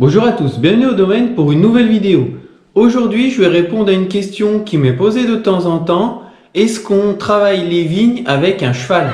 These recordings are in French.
Bonjour à tous, bienvenue au domaine pour une nouvelle vidéo. Aujourd'hui, je vais répondre à une question qui m'est posée de temps en temps. Est-ce qu'on travaille les vignes avec un cheval?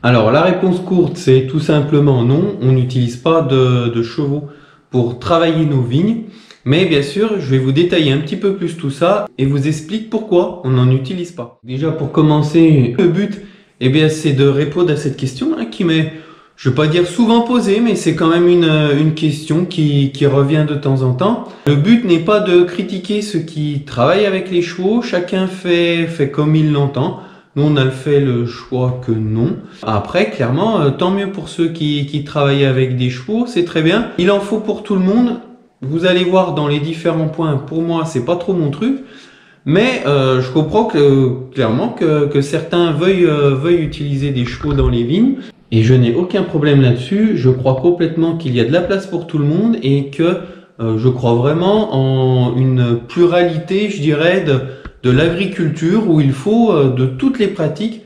Alors la réponse courte, c'est tout simplement non, on n'utilise pas de chevaux pour travailler nos vignes. Mais bien sûr, je vais vous détailler un petit peu plus tout ça et vous explique pourquoi on n'en utilise pas. Déjà pour commencer, le but, c'est de répondre à cette question qui m'est, je ne vais pas dire souvent posée, mais c'est quand même une question qui revient de temps en temps. Le but n'est pas de critiquer ceux qui travaillent avec les chevaux, chacun fait comme il l'entend. Nous, on a fait le choix que non. Après, clairement, tant mieux pour ceux qui travaillent avec des chevaux, c'est très bien. Il en faut pour tout le monde. Vous allez voir dans les différents points, pour moi, c'est pas trop mon truc. Mais je comprends clairement que certains veuillent utiliser des chevaux dans les vignes. Et je n'ai aucun problème là-dessus. Je crois complètement qu'il y a de la place pour tout le monde et que je crois vraiment en une pluralité, je dirais, de l'agriculture où il faut de toutes les pratiques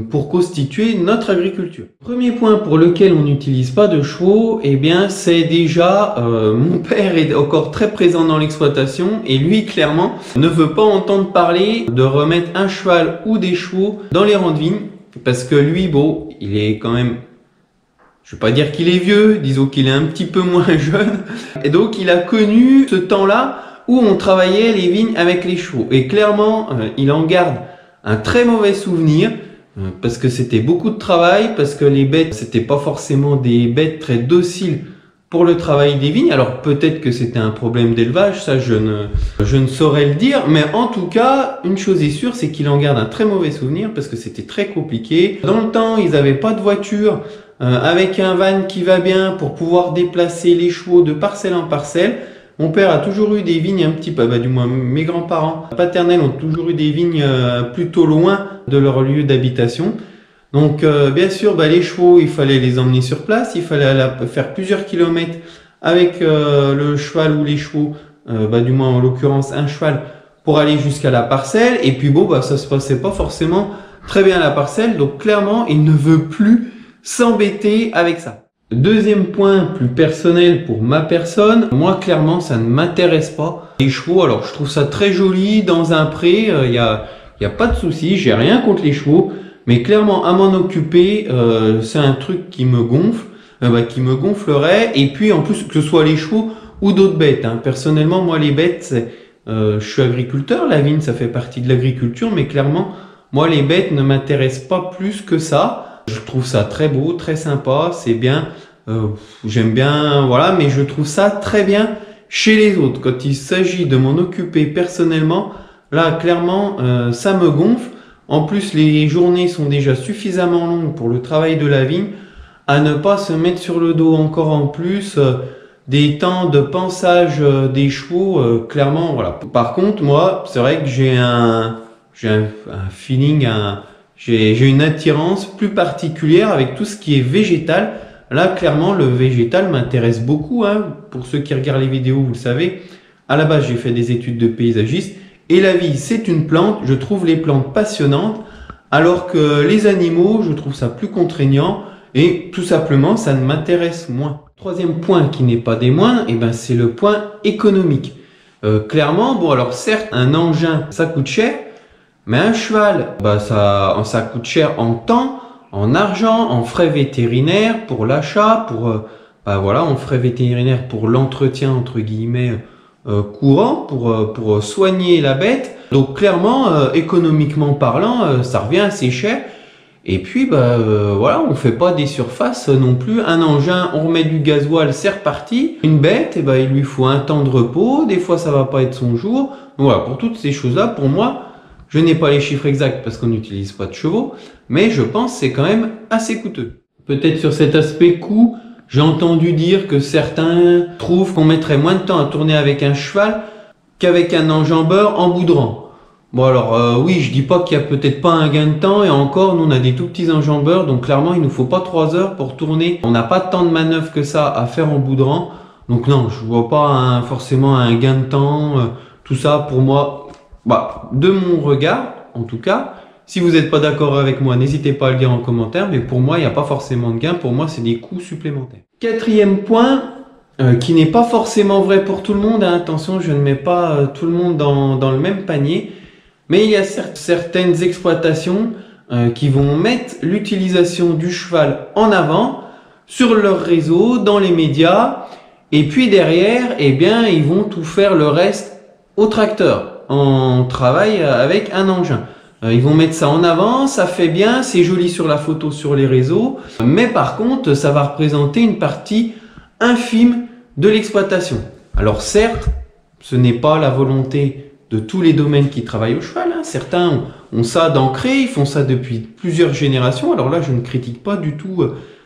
pour constituer notre agriculture. Premier point pour lequel on n'utilise pas de chevaux, c'est déjà mon père est encore très présent dans l'exploitation et lui clairement ne veut pas entendre parler de remettre un cheval ou des chevaux dans les rangs de vignes parce que lui, bon, il est quand même, je vais pas dire qu'il est vieux, disons qu'il est un petit peu moins jeune et donc il a connu ce temps-là où on travaillait les vignes avec les chevaux. Et clairement, il en garde un très mauvais souvenir, parce que c'était beaucoup de travail, parce que les bêtes, c'était pas forcément des bêtes très dociles pour le travail des vignes. Alors peut-être que c'était un problème d'élevage, ça je ne saurais le dire, mais en tout cas, une chose est sûre, c'est qu'il en garde un très mauvais souvenir, parce que c'était très compliqué. Dans le temps, ils n'avaient pas de voiture, avec un van qui va bien pour pouvoir déplacer les chevaux de parcelle en parcelle. Mon père a toujours eu des vignes un petit peu, du moins mes grands-parents paternels ont toujours eu des vignes plutôt loin de leur lieu d'habitation. Donc bien sûr, les chevaux, il fallait les emmener sur place, il fallait faire plusieurs kilomètres avec le cheval ou les chevaux, du moins en l'occurrence un cheval, pour aller jusqu'à la parcelle. Et puis bon, ça se passait pas forcément très bien à la parcelle, donc clairement, il ne veut plus s'embêter avec ça. Deuxième point, plus personnel pour ma personne, moi clairement ça ne m'intéresse pas. Les chevaux, alors je trouve ça très joli dans un pré, y a pas de souci, j'ai rien contre les chevaux, mais clairement à m'en occuper, c'est un truc qui me gonfle, qui me gonflerait, et puis en plus que ce soit les chevaux ou d'autres bêtes. Personnellement, moi les bêtes, je suis agriculteur, la vigne ça fait partie de l'agriculture, mais clairement, moi les bêtes ne m'intéressent pas plus que ça. Je trouve ça très beau, très sympa, c'est bien, j'aime bien, voilà, mais je trouve ça très bien chez les autres. Quand il s'agit de m'en occuper personnellement, là, clairement, ça me gonfle. En plus, les journées sont déjà suffisamment longues pour le travail de la vigne, à ne pas se mettre sur le dos encore en plus des temps de pansage des chevaux, clairement, voilà. Par contre, moi, c'est vrai que j'ai un feeling, j'ai une attirance plus particulière avec tout ce qui est végétal. Là, clairement, le végétal m'intéresse beaucoup. Pour ceux qui regardent les vidéos, vous le savez. À la base, j'ai fait des études de paysagiste. Et la vie, c'est une plante. Je trouve les plantes passionnantes. Alors que les animaux, je trouve ça plus contraignant. Et tout simplement, ça ne m'intéresse moins. Troisième point qui n'est pas des moindres, c'est le point économique. Clairement, bon alors certes, un engin, ça coûte cher. Mais un cheval, ça coûte cher en temps, en argent, en frais vétérinaires pour l'achat, en frais vétérinaires pour l'entretien entre guillemets courant, pour soigner la bête. Donc clairement, économiquement parlant, ça revient assez cher. Et puis on fait pas des surfaces non plus. Un engin, on remet du gasoil, c'est reparti. Une bête, il lui faut un temps de repos. Des fois, ça va pas être son jour. Voilà, pour toutes ces choses-là, pour moi. Je n'ai pas les chiffres exacts parce qu'on n'utilise pas de chevaux, mais je pense que c'est quand même assez coûteux. Peut-être sur cet aspect coût, j'ai entendu dire que certains trouvent qu'on mettrait moins de temps à tourner avec un cheval qu'avec un enjambeur en boudrant. Bon alors oui, je dis pas qu'il y a peut-être pas un gain de temps, et encore, nous on a des tout petits enjambeurs, donc clairement il nous faut pas 3 heures pour tourner. On n'a pas tant de manœuvres que ça à faire en boudrant, donc non, je vois pas forcément un gain de temps. Tout ça pour moi, de mon regard en tout cas. Si vous n'êtes pas d'accord avec moi, n'hésitez pas à le dire en commentaire, mais pour moi il n'y a pas forcément de gain, pour moi c'est des coûts supplémentaires. Quatrième point, qui n'est pas forcément vrai pour tout le monde, hein. Attention, je ne mets pas tout le monde dans le même panier. Mais il y a certaines exploitations qui vont mettre l'utilisation du cheval en avant sur leur réseau, dans les médias, et puis derrière, eh bien, ils vont tout faire le reste au tracteur, en travail avec un engin. Ils vont mettre ça en avant, ça fait bien, c'est joli sur la photo sur les réseaux, mais par contre, ça va représenter une partie infime de l'exploitation. Alors certes, ce n'est pas la volonté de tous les domaines qui travaillent au cheval, hein. Certains ont ça d'ancré, ils font ça depuis plusieurs générations. Alors là, je ne critique pas du tout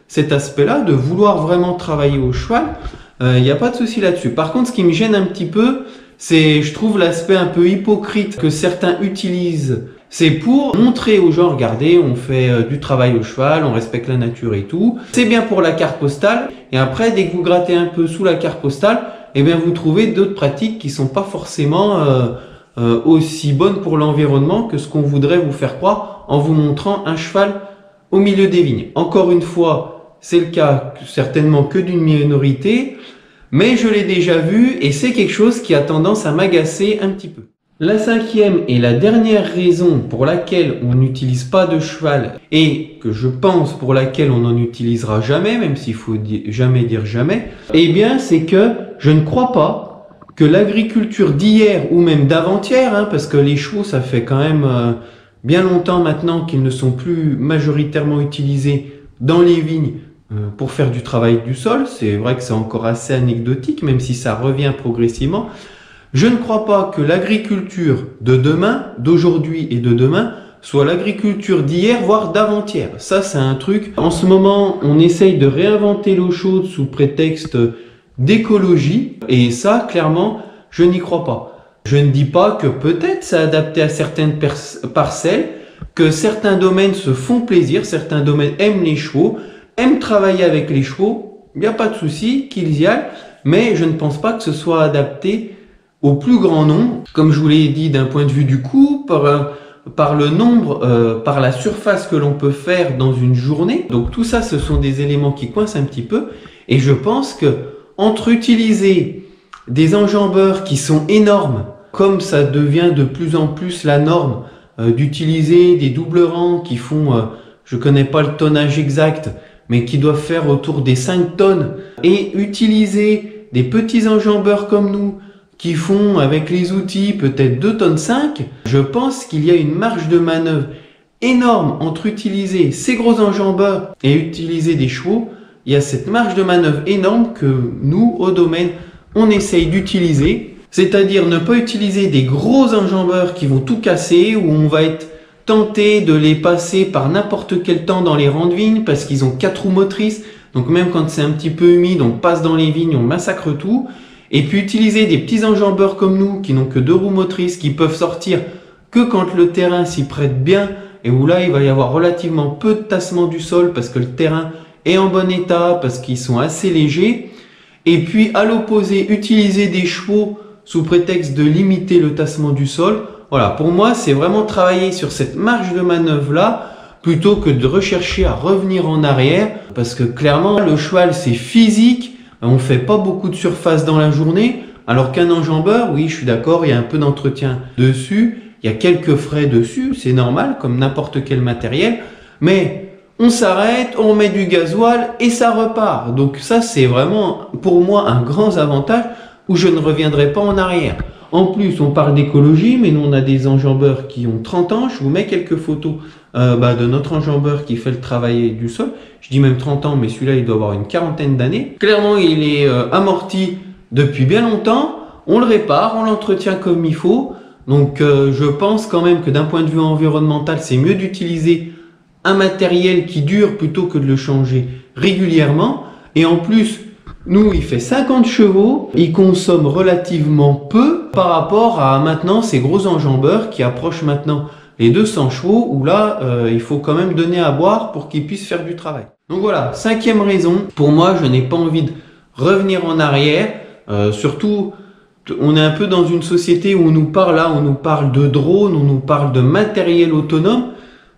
cet aspect-là, de vouloir vraiment travailler au cheval. Il n'y a pas de souci là-dessus. Par contre, ce qui me gêne un petit peu, c'est, je trouve, l'aspect un peu hypocrite que certains utilisent. C'est pour montrer aux gens, regardez, on fait du travail au cheval, on respecte la nature et tout. C'est bien pour la carte postale. Et après, dès que vous grattez un peu sous la carte postale, eh bien, vous trouvez d'autres pratiques qui sont pas forcément aussi bonnes pour l'environnement que ce qu'on voudrait vous faire croire en vous montrant un cheval au milieu des vignes. Encore une fois, c'est le cas certainement que d'une minorité, mais je l'ai déjà vu et c'est quelque chose qui a tendance à m'agacer un petit peu. La cinquième et la dernière raison pour laquelle on n'utilise pas de cheval, et que je pense pour laquelle on n'en utilisera jamais, même s'il faut jamais dire jamais, eh bien c'est que je ne crois pas que l'agriculture d'hier ou même d'avant-hier, hein, parce que les chevaux ça fait quand même bien longtemps maintenant qu'ils ne sont plus majoritairement utilisés dans les vignes pour faire du travail du sol. C'est vrai que c'est encore assez anecdotique, même si ça revient progressivement. Je ne crois pas que l'agriculture de demain, d'aujourd'hui et de demain, soit l'agriculture d'hier, voire d'avant-hier. Ça, c'est un truc. En ce moment, on essaye de réinventer l'eau chaude sous prétexte d'écologie. Et ça, clairement, je n'y crois pas. Je ne dis pas que peut-être c'est adapté à certaines parcelles, que certains domaines se font plaisir, certains domaines aiment les chevaux, aiment travailler avec les chevaux. Il n'y a pas de souci qu'ils y aillent, mais je ne pense pas que ce soit adapté au plus grand nombre, comme je vous l'ai dit, d'un point de vue du coût, par le nombre, par la surface que l'on peut faire dans une journée. Donc tout ça, ce sont des éléments qui coincent un petit peu. Et je pense que entre utiliser des enjambeurs qui sont énormes, comme ça devient de plus en plus la norme, d'utiliser des doubles rangs qui font, je connais pas le tonnage exact, mais qui doivent faire autour des 5 tonnes, et utiliser des petits enjambeurs comme nous, qui font avec les outils peut-être 2,5 tonnes, je pense qu'il y a une marge de manœuvre énorme entre utiliser ces gros enjambeurs et utiliser des chevaux. Il y a cette marge de manœuvre énorme que nous, au domaine, on essaye d'utiliser. C'est-à-dire ne pas utiliser des gros enjambeurs qui vont tout casser, où on va être tenté de les passer par n'importe quel temps dans les rangs de vignes parce qu'ils ont 4 roues motrices. Donc même quand c'est un petit peu humide, on passe dans les vignes, on massacre tout. Et puis utiliser des petits enjambeurs comme nous qui n'ont que 2 roues motrices, qui peuvent sortir que quand le terrain s'y prête bien, et où là il va y avoir relativement peu de tassement du sol parce que le terrain est en bon état, parce qu'ils sont assez légers. Et puis à l'opposé, utiliser des chevaux sous prétexte de limiter le tassement du sol. Voilà, pour moi c'est vraiment travailler sur cette marge de manœuvre là, plutôt que de rechercher à revenir en arrière, parce que clairement le cheval c'est physique. On fait pas beaucoup de surface dans la journée, alors qu'un enjambeur, oui, je suis d'accord, il y a un peu d'entretien dessus, il y a quelques frais dessus, c'est normal, comme n'importe quel matériel, mais on s'arrête, on met du gasoil et ça repart. Donc ça, c'est vraiment, pour moi, un grand avantage où je ne reviendrai pas en arrière. En plus, on parle d'écologie, mais nous, on a des enjambeurs qui ont 30 ans. Je vous mets quelques photos de notre enjambeur qui fait le travail du sol. Je dis même 30 ans, mais celui-là, il doit avoir une quarantaine d'années. Clairement, il est amorti depuis bien longtemps. On le répare, on l'entretient comme il faut. Donc, je pense quand même que d'un point de vue environnemental, c'est mieux d'utiliser un matériel qui dure plutôt que de le changer régulièrement. Et en plus, Nous, il fait 50 chevaux, il consomme relativement peu par rapport à maintenant ces gros enjambeurs qui approchent maintenant les 200 chevaux où là, il faut quand même donner à boire pour qu'ils puissent faire du travail. Donc voilà, 5e raison, pour moi, je n'ai pas envie de revenir en arrière, surtout on est un peu dans une société où on nous parle de drones, on nous parle de matériel autonome,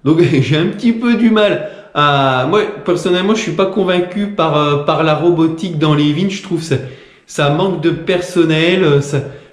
donc j'ai un petit peu du mal. Moi, personnellement, je suis pas convaincu par la robotique dans les vignes. Je trouve ça manque de personnel,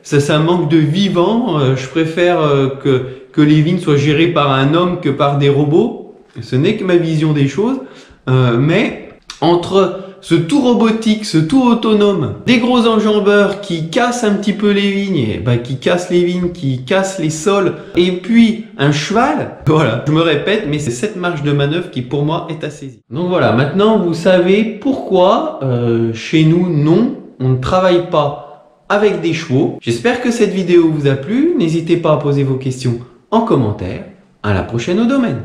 ça manque de vivant. Je préfère que les vignes soient gérées par un homme que par des robots. Ce n'est que ma vision des choses. Mais entre ce tout robotique, ce tout autonome, des gros enjambeurs qui cassent un petit peu les vignes, qui cassent les vignes, qui cassent les sols, et puis un cheval, voilà, je me répète, mais c'est cette marge de manœuvre qui pour moi est à saisir. Donc voilà, maintenant vous savez pourquoi chez nous, non, on ne travaille pas avec des chevaux. J'espère que cette vidéo vous a plu, n'hésitez pas à poser vos questions en commentaire. À la prochaine au domaine.